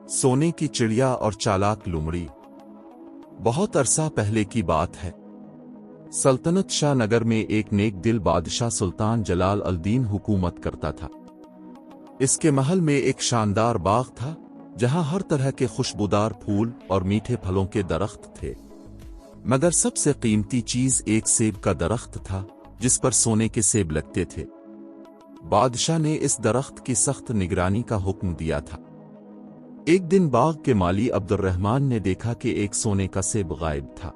सोने की चिड़िया और चालाक लोमड़ी। बहुत अरसा पहले की बात है। सल्तनत शाह नगर में एक नेक दिल बादशाह सुल्तान जलाल अल-दीन हुकूमत करता था। इसके महल में एक शानदार बाग था जहां हर तरह के खुशबूदार फूल और मीठे फलों के दरख्त थे, मगर सबसे कीमती चीज एक सेब का दरख्त था जिस पर सोने के सेब लगते थे। बादशाह ने इस दरख्त की सख्त निगरानी का हुक्म दिया था। एक दिन बाग के माली अब्दुर्रहमान ने देखा कि एक सोने का सेब गायब था।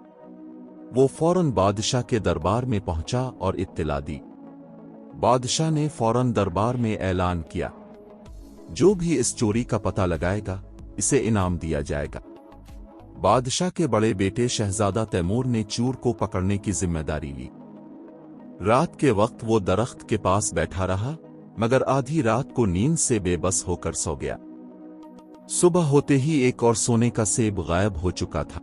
वो फौरन बादशाह के दरबार में पहुंचा और इत्तला दी। बादशाह ने फौरन दरबार में ऐलान किया, जो भी इस चोरी का पता लगाएगा इसे इनाम दिया जाएगा। बादशाह के बड़े बेटे शहजादा तैमूर ने चोर को पकड़ने की जिम्मेदारी ली। रात के वक्त वो दरख्त के पास बैठा रहा, मगर आधी रात को नींद से बेबस होकर सो गया। सुबह होते ही एक और सोने का सेब गायब हो चुका था।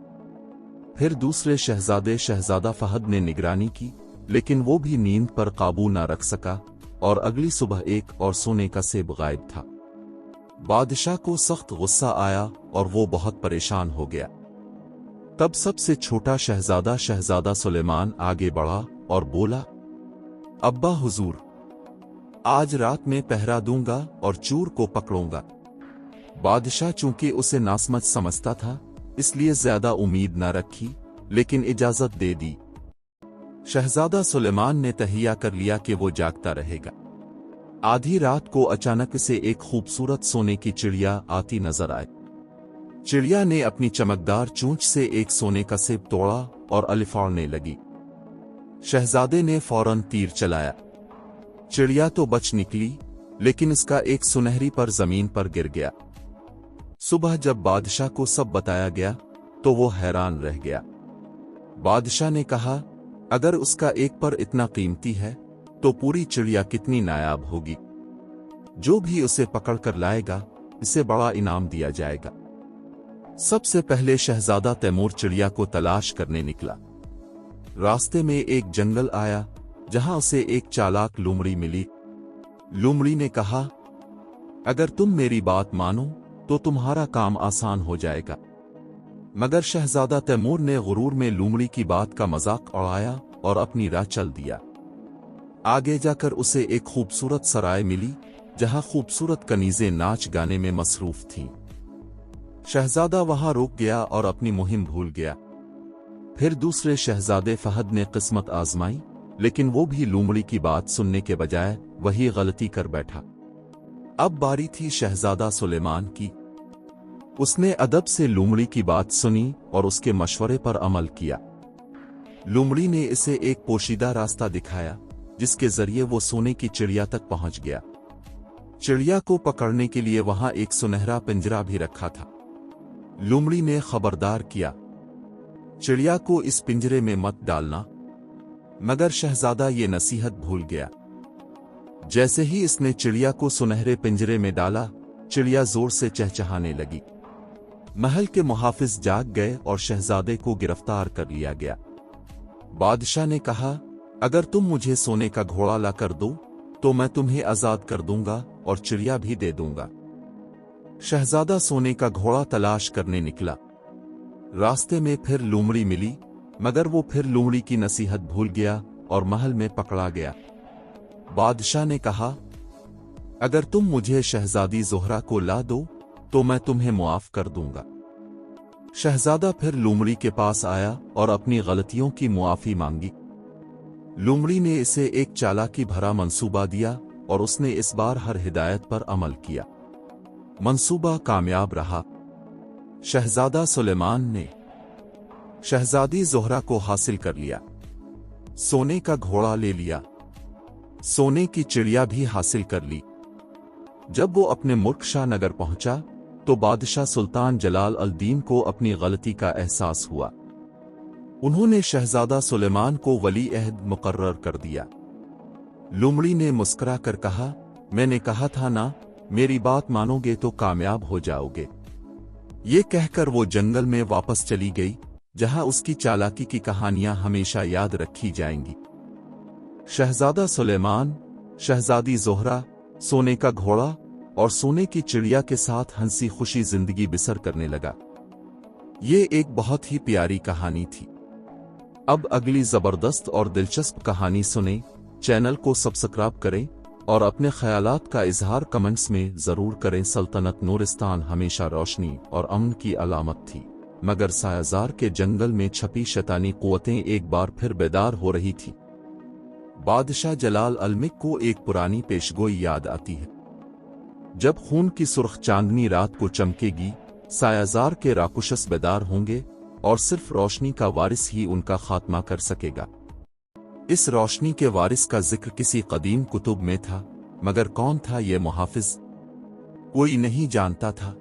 फिर दूसरे शहजादा फहद ने निगरानी की, लेकिन वो भी नींद पर काबू न रख सका और अगली सुबह एक और सोने का सेब गायब था। बादशाह को सख्त गुस्सा आया और वो बहुत परेशान हो गया। तब सबसे छोटा शहजादा सुलेमान आगे बढ़ा और बोला, अब्बा हुजूर, आज रात में पहरा दूंगा और चोर को पकड़ूंगा। बादशाह चूंकि उसे नासमझ समझता था इसलिए ज्यादा उम्मीद न रखी, लेकिन इजाजत दे दी। शहजादा सुलेमान ने तहिया कर लिया कि वो जागता रहेगा। आधी रात को अचानक से एक खूबसूरत सोने की चिड़िया आती नजर आई। चिड़िया ने अपनी चमकदार चोंच से एक सोने का सेब तोड़ा और अलिफाड़ने लगी। शहजादे ने फौरन तीर चलाया। चिड़िया तो बच निकली, लेकिन इसका एक सुनहरी पर जमीन पर गिर गया। सुबह जब बादशाह को सब बताया गया तो वो हैरान रह गया। बादशाह ने कहा, अगर उसका एक पर इतना कीमती है तो पूरी चिड़िया कितनी नायाब होगी। जो भी उसे पकड़ कर लाएगा इसे बड़ा इनाम दिया जाएगा। सबसे पहले शहजादा तैमूर चिड़िया को तलाश करने निकला। रास्ते में एक जंगल आया जहां उसे एक चालाक लोमड़ी मिली। लोमड़ी ने कहा, अगर तुम मेरी बात मानो तो तुम्हारा काम आसान हो जाएगा। मगर शहजादा तैमूर ने गुरूर में लोमड़ी की बात का मजाक उड़ाया और अपनी राह चल दिया। आगे जाकर उसे एक खूबसूरत सराय मिली जहां खूबसूरत कनीजें नाच गाने में मसरूफ थीं। शहजादा वहां रुक गया और अपनी मुहिम भूल गया। फिर दूसरे शहजादे फहद ने किस्मत आजमाई, लेकिन वो भी लोमड़ी की बात सुनने के बजाय वही गलती कर बैठा। अब बारी थी शहजादा सुलेमान की। उसने अदब से लोमड़ी की बात सुनी और उसके मशवरे पर अमल किया। लोमड़ी ने इसे एक पोशीदा रास्ता दिखाया जिसके जरिए वो सोने की चिड़िया तक पहुंच गया। चिड़िया को पकड़ने के लिए वहां एक सुनहरा पिंजरा भी रखा था। लोमड़ी ने खबरदार किया, चिड़िया को इस पिंजरे में मत डालना, मगर शहजादा ये नसीहत भूल गया। जैसे ही इसने चिड़िया को सुनहरे पिंजरे में डाला, चिड़िया जोर से चहचहाने लगी। महल के मुहाफिज जाग गए और शहजादे को गिरफ्तार कर लिया गया। बादशाह ने कहा, अगर तुम मुझे सोने का घोड़ा ला कर दो तो मैं तुम्हें आजाद कर दूंगा और चिड़िया भी दे दूंगा। शहजादा सोने का घोड़ा तलाश करने निकला। रास्ते में फिर लोमड़ी मिली, मगर वो फिर लोमड़ी की नसीहत भूल गया और महल में पकड़ा गया। बादशाह ने कहा, अगर तुम मुझे शहजादी ज़ोहरा को ला दो तो मैं तुम्हें मुआफ कर दूंगा। शहजादा फिर लोमड़ी के पास आया और अपनी गलतियों की मुआफी मांगी। लोमड़ी ने इसे एक चालाकी भरा मंसूबा दिया और उसने इस बार हर हिदायत पर अमल किया। मंसूबा कामयाब रहा। शहजादा सुलेमान ने शहजादी ज़ोहरा को हासिल कर लिया, सोने का घोड़ा ले लिया, सोने की चिड़िया भी हासिल कर ली। जब वो अपने मुल्क शाह नगर पहुंचा तो बादशाह सुल्तान जलाल अल-दीन को अपनी गलती का एहसास हुआ। उन्होंने शहजादा सुलेमान को वली अहद मुकर्रर कर दिया। लोमड़ी ने मुस्कुरा कर कहा, मैंने कहा था ना, मेरी बात मानोगे तो कामयाब हो जाओगे। ये कहकर वो जंगल में वापस चली गई, जहां उसकी चालाकी की कहानियां हमेशा याद रखी जाएंगी। शहजादा सुलेमान, शहजादी ज़ोहरा, सोने का घोड़ा और सोने की चिड़िया के साथ हंसी खुशी जिंदगी बसर करने लगा। ये एक बहुत ही प्यारी कहानी थी। अब अगली जबरदस्त और दिलचस्प कहानी सुने। चैनल को सब्सक्राइब करें और अपने ख्यालात का इजहार कमेंट्स में जरूर करें। सल्तनत नूरिस्तान हमेशा रोशनी और अमन की अलामत थी, मगर सायाजार के जंगल में छपी शैतानी कुव्वतें एक बार फिर बेदार हो रही थी। बादशाह जलाल अलमिक को एक पुरानी पेशगोई याद आती है। जब खून की सुर्ख चांदनी रात को चमकेगी, सायाजार के राक्षस बेदार होंगे और सिर्फ रोशनी का वारिस ही उनका खात्मा कर सकेगा। इस रोशनी के वारिस का जिक्र किसी कदीम कुतुब में था, मगर कौन था ये मुहाफिज, कोई नहीं जानता था।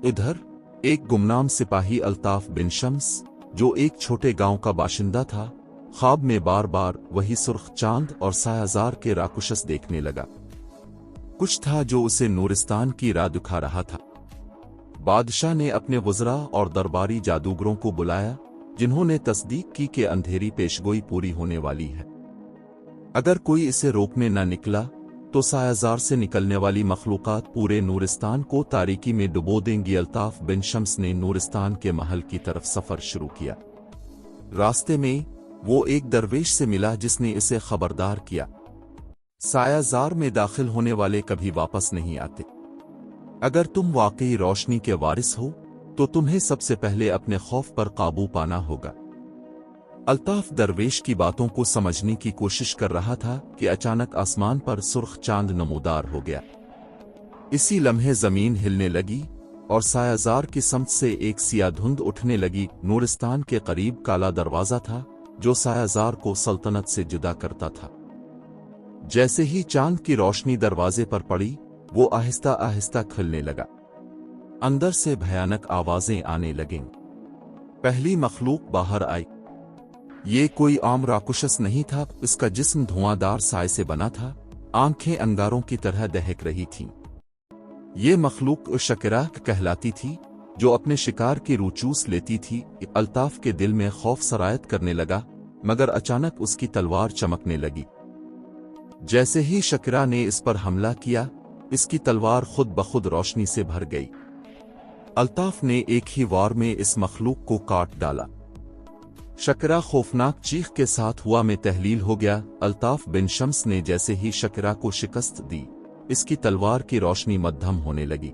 इधर एक गुमनाम सिपाही अल्ताफ बिन शम्स, जो एक छोटे गांव का बाशिंदा था, ख्वाब में बार बार वही सुर्ख चांद और सायाजार के राक्षस देखने लगा। कुछ था जो उसे नूरिस्तान की राह दिखा रहा था। बादशाह ने अपने वज़रा और दरबारी जादूगरों को बुलाया, जिन्होंने तस्दीक की कि अंधेरी पेशगोई पूरी होने वाली है। अगर कोई इसे रोकने न निकला तो सायाजार से निकलने वाली मखलूकात पूरे नूरिस्तान को तारीकी में डुबो देंगी। अल्ताफ बिन शम्स ने नूरिस्तान के महल की तरफ सफर शुरू किया। रास्ते में वो एक दरवेश से मिला, जिसने इसे खबरदार किया, सायाजार में दाखिल होने वाले कभी वापस नहीं आते। अगर तुम वाकई रोशनी के वारिस हो तो तुम्हें सबसे पहले अपने खौफ पर काबू पाना होगा। अल्ताफ दरवेश की बातों को समझने की कोशिश कर रहा था कि अचानक आसमान पर सुर्ख चांद नमूदार हो गया। इसी लम्हे जमीन हिलने लगी और सायाजार की समत से एक सिया धुंध उठने लगी। नूरिस्तान के करीब काला दरवाजा था, जो सायाजार को सल्तनत से जुदा करता था। जैसे ही चांद की रोशनी दरवाजे पर पड़ी, वो आहिस्ता आहिस्ता खुलने लगा। अंदर से भयानक आवाजें आने लगीं। पहली मखलूक बाहर आई। ये कोई आम राक्षस नहीं था, इसका जिस्म धुआंधार साय से बना था, आंखें अंगारों की तरह दहक रही थीं। ये मखलूक शकरा कहलाती थी, जो अपने शिकार की रूह चूस लेती थी। अल्ताफ के दिल में खौफ सरायत करने लगा, मगर अचानक उसकी तलवार चमकने लगी। जैसे ही शकरा ने इस पर हमला किया, इसकी तलवार खुद बखुद रोशनी से भर गई। अल्ताफ ने एक ही वार में इस मखलूक को काट डाला। शकरा खौफनाक चीख के साथ हुआ में तहलील हो गया। अल्ताफ बिन शम्स ने जैसे ही शकरा को शिकस्त दी, इसकी तलवार की रोशनी मध्यम होने लगी।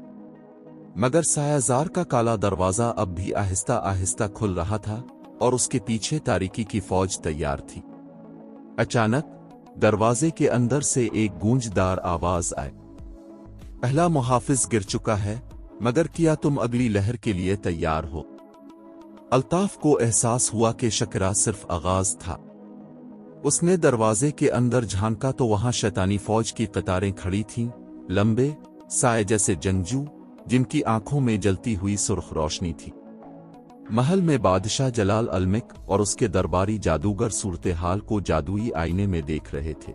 मगर सायाजार का काला दरवाजा अब भी आहिस्ता आहिस्ता खुल रहा था और उसके पीछे तारीकी की फौज तैयार थी। अचानक दरवाजे के अंदर से एक गूंजदार आवाज आई, पहला मुहाफिज गिर चुका है, मगर क्या तुम अगली लहर के लिए तैयार हो? अल्ताफ को एहसास हुआ कि शकरा सिर्फ आगाज था। उसने दरवाजे के अंदर झांका तो वहां शैतानी फौज की कतारें खड़ी थीं, लंबे साए जैसे जंगजू, जिनकी आंखों में जलती हुई सुर्ख रोशनी थी। महल में बादशाह जलाल अलमिक और उसके दरबारी जादूगर सूरत हाल को जादुई आईने में देख रहे थे।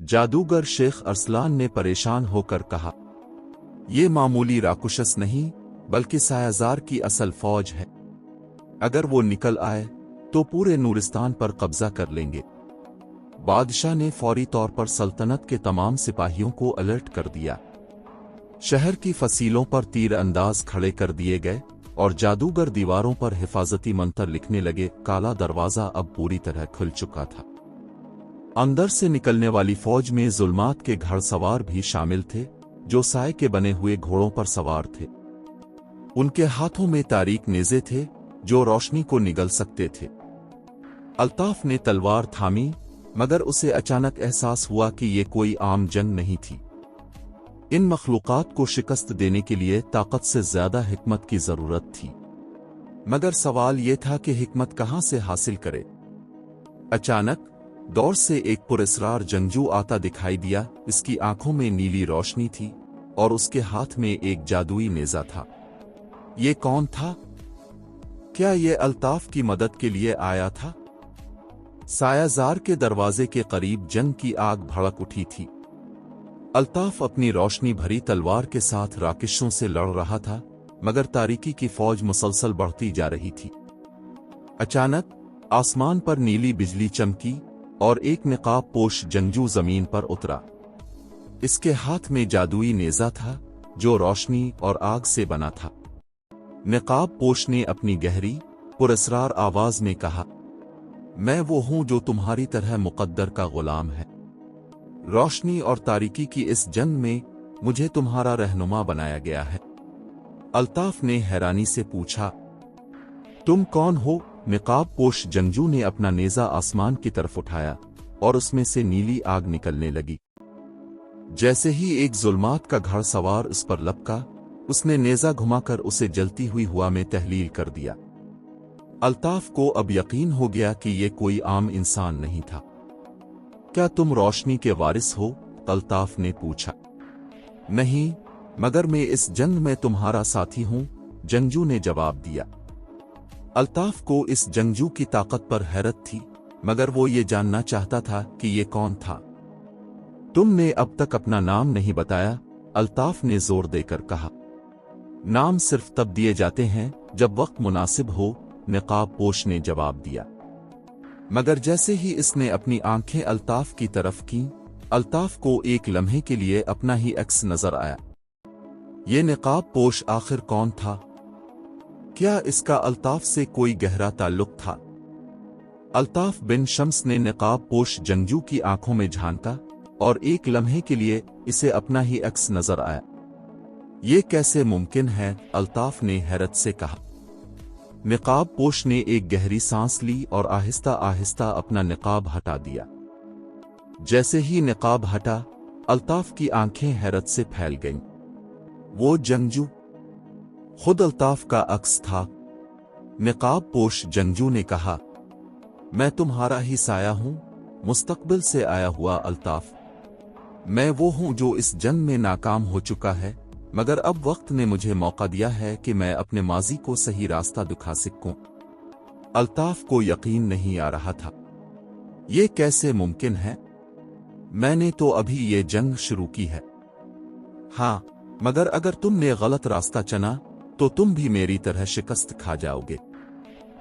जादूगर शेख अरसलान ने परेशान होकर कहा, ये मामूली राक्षस नहीं, बल्कि सायाजार की असल फौज है। अगर वो निकल आए तो पूरे नूरिस्तान पर कब्जा कर लेंगे। बादशाह ने फौरी तौर पर सल्तनत के तमाम सिपाहियों को अलर्ट कर दिया। शहर की फसीलों पर तीर अंदाज खड़े कर दिए गए और जादूगर दीवारों पर हिफाजती मंत्र लिखने लगे। काला दरवाजा अब पूरी तरह खुल चुका था। अंदर से निकलने वाली फौज में जुल्मात के घड़सवार भी शामिल थे, जो साए के बने हुए घोड़ों पर सवार थे। उनके हाथों में तारीक नेज़े थे, जो रोशनी को निगल सकते थे। अल्ताफ ने तलवार थामी, मगर उसे अचानक एहसास हुआ कि ये कोई आम जंग नहीं थी। इन मखलूकात को शिकस्त देने के लिए ताकत से ज्यादा हिकमत की जरूरत थी। मगर सवाल ये था कि हिकमत कहां से हासिल करे। अचानक दौर से एक पुरस्रार जंगजू आता दिखाई दिया। इसकी आंखों में नीली रोशनी थी और उसके हाथ में एक जादुई नेजा था। ये कौन था? क्या ये अल्ताफ की मदद के लिए आया था? सायाजार के दरवाजे के करीब जंग की आग भड़क उठी थी। अल्ताफ अपनी रोशनी भरी तलवार के साथ राक्षसों से लड़ रहा था, मगर तारीकी की फौज मुसलसल बढ़ती जा रही थी। अचानक आसमान पर नीली बिजली चमकी और एक निकाब पोश जंगजू जमीन पर उतरा। اس کے ہاتھ میں جادوئی نیزہ تھا جو روشنی اور آگ سے بنا تھا۔ نقاب پوش نے اپنی گہری پراسرار آواز میں کہا، میں وہ ہوں جو تمہاری طرح مقدر کا غلام ہے۔ روشنی اور تاریکی کی اس جنگ میں مجھے تمہارا رہنما بنایا گیا ہے۔ الطاف نے حیرانی سے پوچھا، تم کون ہو؟ نقاب پوش جنگجو نے اپنا نیزہ آسمان کی طرف اٹھایا اور اس میں سے نیلی آگ نکلنے لگی۔ جیسے ہی ایک ظلمات کا گھڑ سوار اس پر لپکا، اس نے نیزہ گھما کر اسے جلتی ہوئی ہوا میں تحلیل کر دیا۔ الطاف کو اب یقین ہو گیا کہ یہ کوئی عام انسان نہیں تھا۔ کیا تم روشنی کے وارث ہو؟ الطاف نے پوچھا۔ نہیں، مگر میں اس جنگ میں تمہارا ساتھی ہوں، جنگجو نے جواب دیا۔ الطاف کو اس جنگجو کی طاقت پر حیرت تھی، مگر وہ یہ جاننا چاہتا تھا کہ یہ کون تھا۔ تم نے اب تک اپنا نام نہیں بتایا، الطاف نے زور دے کر کہا۔ نام صرف تب دیے جاتے ہیں جب وقت مناسب ہو، نقاب پوش نے جواب دیا۔ مگر جیسے ہی اس نے اپنی آنکھیں الطاف کی طرف کیں، الطاف کو ایک لمحے کے لیے اپنا ہی عکس نظر آیا۔ یہ نقاب پوش آخر کون تھا؟ کیا اس کا الطاف سے کوئی گہرا تعلق تھا؟ الطاف بن شمس نے نقاب پوش جنگجو کی آنکھوں میں جھانکا اور ایک لمحے کے لیے اسے اپنا ہی عکس نظر آیا۔ یہ کیسے ممکن ہے؟ الطاف نے حیرت سے کہا۔ نقاب پوش نے ایک گہری سانس لی اور آہستہ آہستہ اپنا نقاب ہٹا دیا۔ جیسے ہی نقاب ہٹا، الطاف کی آنکھیں حیرت سے پھیل گئیں۔ وہ جنگجو خود الطاف کا عکس تھا۔ نقاب پوش جنگجو نے کہا، میں تمہارا ہی سایہ ہوں، مستقبل سے آیا ہوا الطاف۔ میں وہ ہوں جو اس جنگ میں ناکام ہو چکا ہے، مگر اب وقت نے مجھے موقع دیا ہے کہ میں اپنے ماضی کو صحیح راستہ دکھا سکوں۔ الطاف کو یقین نہیں آ رہا تھا۔ یہ کیسے ممکن ہے؟ میں نے تو ابھی یہ جنگ شروع کی ہے۔ ہاں، مگر اگر تم نے غلط راستہ چنا تو تم بھی میری طرح شکست کھا جاؤ گے۔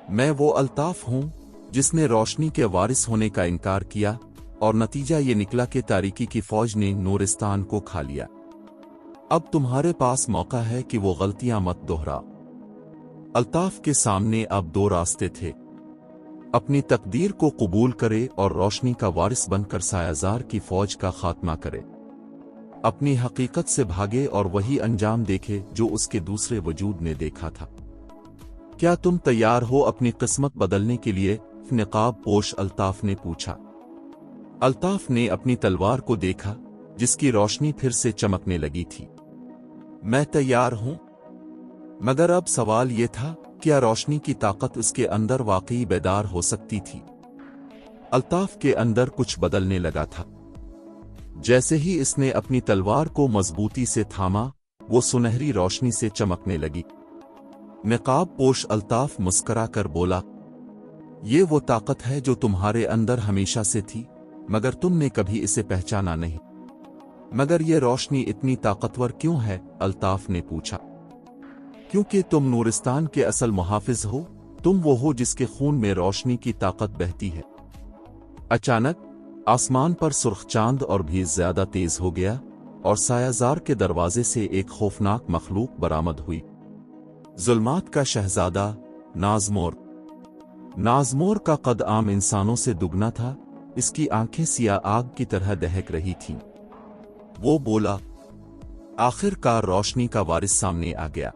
میں وہ الطاف ہوں جس نے روشنی کے وارث ہونے کا انکار کیا، اور نتیجہ یہ نکلا کہ تاریکی کی فوج نے نورستان کو کھا لیا۔ اب تمہارے پاس موقع ہے کہ وہ غلطیاں مت دوہراؤ۔ الطاف کے سامنے اب دو راستے تھے، اپنی تقدیر کو قبول کرے اور روشنی کا وارث بن کر سایہ زار کی فوج کا خاتمہ کرے، اپنی حقیقت سے بھاگے اور وہی انجام دیکھے جو اس کے دوسرے وجود نے دیکھا تھا۔ کیا تم تیار ہو اپنی قسمت بدلنے کے لیے؟ نقاب پوش الطاف نے پوچھا۔ الطاف نے اپنی تلوار کو دیکھا جس کی روشنی پھر سے چمکنے لگی تھی۔ میں تیار ہوں، مگر اب سوال یہ تھا، کیا روشنی کی طاقت اس کے اندر واقعی بیدار ہو سکتی تھی؟ الطاف کے اندر کچھ بدلنے لگا تھا۔ جیسے ہی اس نے اپنی تلوار کو مضبوطی سے تھاما، وہ سنہری روشنی سے چمکنے لگی۔ نقاب پوش الطاف مسکرا کر بولا، یہ وہ طاقت ہے جو تمہارے اندر ہمیشہ سے تھی، مگر تم نے کبھی اسے پہچانا نہیں۔ مگر یہ روشنی اتنی طاقتور کیوں ہے؟ الطاف نے پوچھا۔ کیونکہ تم نورستان کے اصل محافظ ہو، تم وہ ہو جس کے خون میں روشنی کی طاقت بہتی ہے۔ اچانک آسمان پر سرخ چاند اور بھی زیادہ تیز ہو گیا، اور سایہ زار کے دروازے سے ایک خوفناک مخلوق برآمد ہوئی۔ ظلمات کا شہزادہ نازمور۔ نازمور کا قد عام انسانوں سے دگنا تھا، اس کی آنکھیں سیاہ آگ کی طرح دہک رہی تھیں۔ وہ بولا، آخر کار روشنی کا وارث سامنے آ گیا،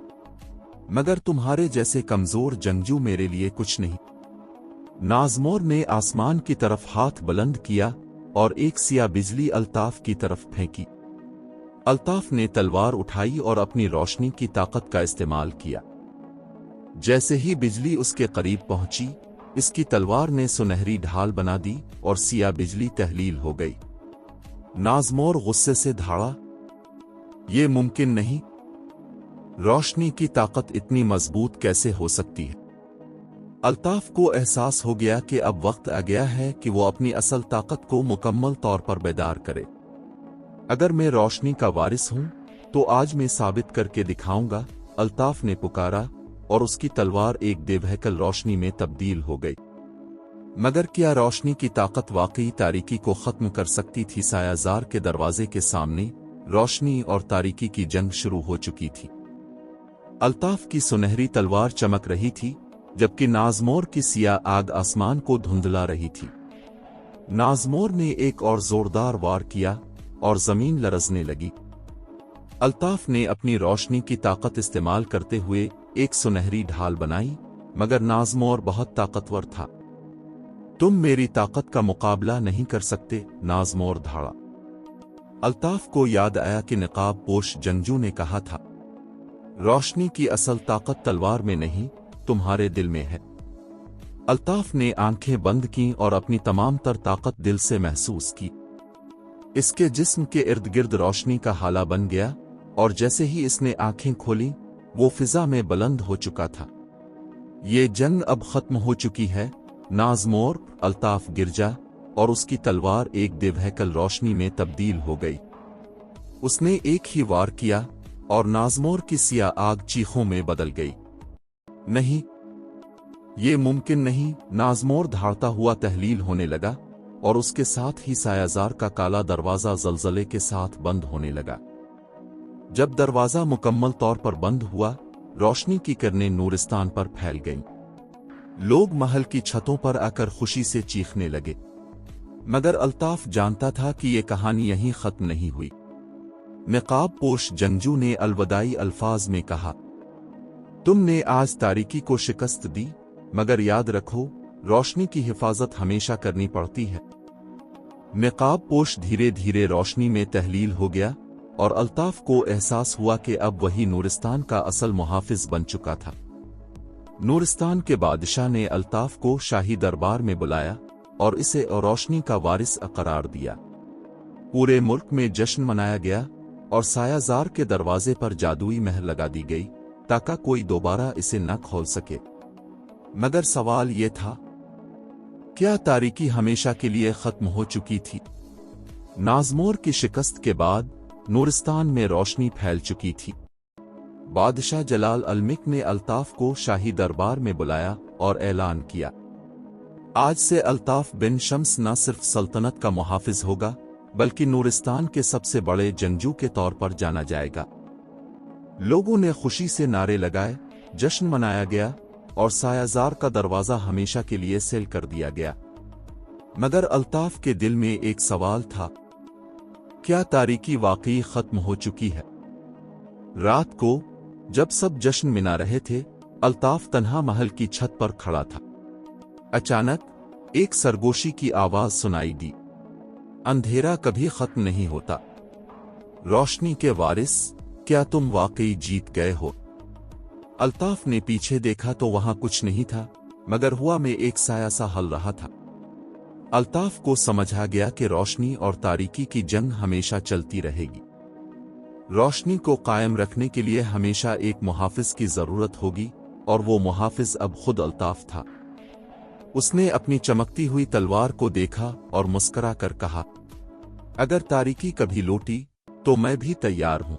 مگر تمہارے جیسے کمزور جنگجو میرے لیے کچھ نہیں۔ نازمور نے آسمان کی طرف ہاتھ بلند کیا اور ایک سیاہ بجلی الطاف کی طرف پھینکی۔ الطاف نے تلوار اٹھائی اور اپنی روشنی کی طاقت کا استعمال کیا۔ جیسے ہی بجلی اس کے قریب پہنچی، اس کی تلوار نے سنہری ڈھال بنا دی اور سیاہ بجلی تحلیل ہو گئی۔ نازمور غصے سے دھاڑا، یہ ممکن نہیں، روشنی کی طاقت اتنی مضبوط کیسے ہو سکتی ہے؟ الطاف کو احساس ہو گیا کہ اب وقت آ گیا ہے کہ وہ اپنی اصل طاقت کو مکمل طور پر بیدار کرے۔ اگر میں روشنی کا وارث ہوں تو آج میں ثابت کر کے دکھاؤں گا، الطاف نے پکارا، اور اس کی تلوار ایک دیوہیکل روشنی میں تبدیل ہو گئی۔ मगर क्या रोशनी की ताकत वाकई तारीकी को खत्म कर सकती थी? सायाजार के दरवाजे के सामने रोशनी और तारीकी की जंग शुरू हो चुकी थी। अल्ताफ की सुनहरी तलवार चमक रही थी, जबकि नाजमोर की सिया आग आसमान को धुंधला रही थी। नाजमोर ने एक और जोरदार वार किया और जमीन लरजने लगी। अल्ताफ ने अपनी रोशनी की ताकत इस्तेमाल करते हुए एक सुनहरी ढाल बनाई, मगर नाजमोर बहुत ताकतवर था। तुम मेरी ताकत का मुकाबला नहीं कर सकते, नाजमोर धाड़ा। अल्ताफ को याद आया कि नकाब पोश जंगजू ने कहा था, रोशनी की असल ताकत तलवार में नहीं, तुम्हारे दिल में है। अल्ताफ ने आंखें बंद की और अपनी तमाम तर ताकत दिल से महसूस की। इसके जिस्म के इर्द गिर्द रोशनी का हाला बन गया और जैसे ही इसने आंखें खोली वो फिजा में बुलंद हो चुका था। ये जंग अब खत्म हो चुकी है। नाजमोर, अल्ताफ गिर जा और उसकी तलवार एक दिव्यकल रोशनी में तब्दील हो गई। उसने एक ही वार किया और नाजमोर की सिया आग चीखों में बदल गई। नहीं, ये मुमकिन नहीं, नाजमोर धाड़ता हुआ तहलील होने लगा और उसके साथ ही सायाजार का काला दरवाजा जलजले के साथ बंद होने लगा। जब दरवाजा मुकम्मल तौर पर बंद हुआ, रोशनी की किरणें नूरिस्तान पर फैल गईं। लोग महल की छतों पर आकर खुशी से चीखने लगे। मगर अल्ताफ जानता था कि यह कहानी यहीं खत्म नहीं हुई। नकाब पोश जंगजू ने अलविदाई अल्फाज में कहा, तुमने आज तारीकी को शिकस्त दी, मगर याद रखो, रोशनी की हिफाजत हमेशा करनी पड़ती है। नकाब पोश धीरे धीरे रोशनी में तहलील हो गया और अल्ताफ को एहसास हुआ कि अब वही नूरिस्तान का असल मुहाफिज बन चुका था। नूरिस्तान के बादशाह ने अल्ताफ को शाही दरबार में बुलाया और इसे रोशनी का वारिस करार दिया। पूरे मुल्क में जश्न मनाया गया और सायाजार के दरवाजे पर जादुई महर लगा दी गई ताकि कोई दोबारा इसे न खोल सके। मगर सवाल यह था, क्या तारीकी हमेशा के लिए खत्म हो चुकी थी? नाजमोर की शिकस्त के बाद नूरिस्तान में रोशनी फैल चुकी थी। बादशाह जलाल अलमिक ने अल्ताफ को शाही दरबार में बुलाया और ऐलान किया, आज से अल्ताफ बिन शम्स न सिर्फ सल्तनत का मुहाफिज होगा, बल्कि नूरिस्तान के सबसे बड़े जंगजू के तौर पर जाना जाएगा। लोगों ने खुशी से नारे लगाए, जश्न मनाया गया और सायाजार का दरवाजा हमेशा के लिए सील कर दिया गया। मगर अल्ताफ के दिल में एक सवाल था, क्या तारीकी वाकई खत्म हो चुकी है? रात को जब सब जश्न मना रहे थे, अल्ताफ तन्हा महल की छत पर खड़ा था। अचानक एक सरगोशी की आवाज सुनाई दी, अंधेरा कभी खत्म नहीं होता। रोशनी के वारिस, क्या तुम वाकई जीत गए हो? अल्ताफ ने पीछे देखा तो वहां कुछ नहीं था, मगर हुआ में एक साया सा हल रहा था। अल्ताफ को समझ आ गया कि रोशनी और तारीकी की जंग हमेशा चलती रहेगी। रोशनी को कायम रखने के लिए हमेशा एक मुहाफिज की जरूरत होगी और वो मुहाफिज अब खुद अल्ताफ था। उसने अपनी चमकती हुई तलवार को देखा और मुस्कुरा कर कहा, अगर तारीकी कभी लौटी तो मैं भी तैयार हूं।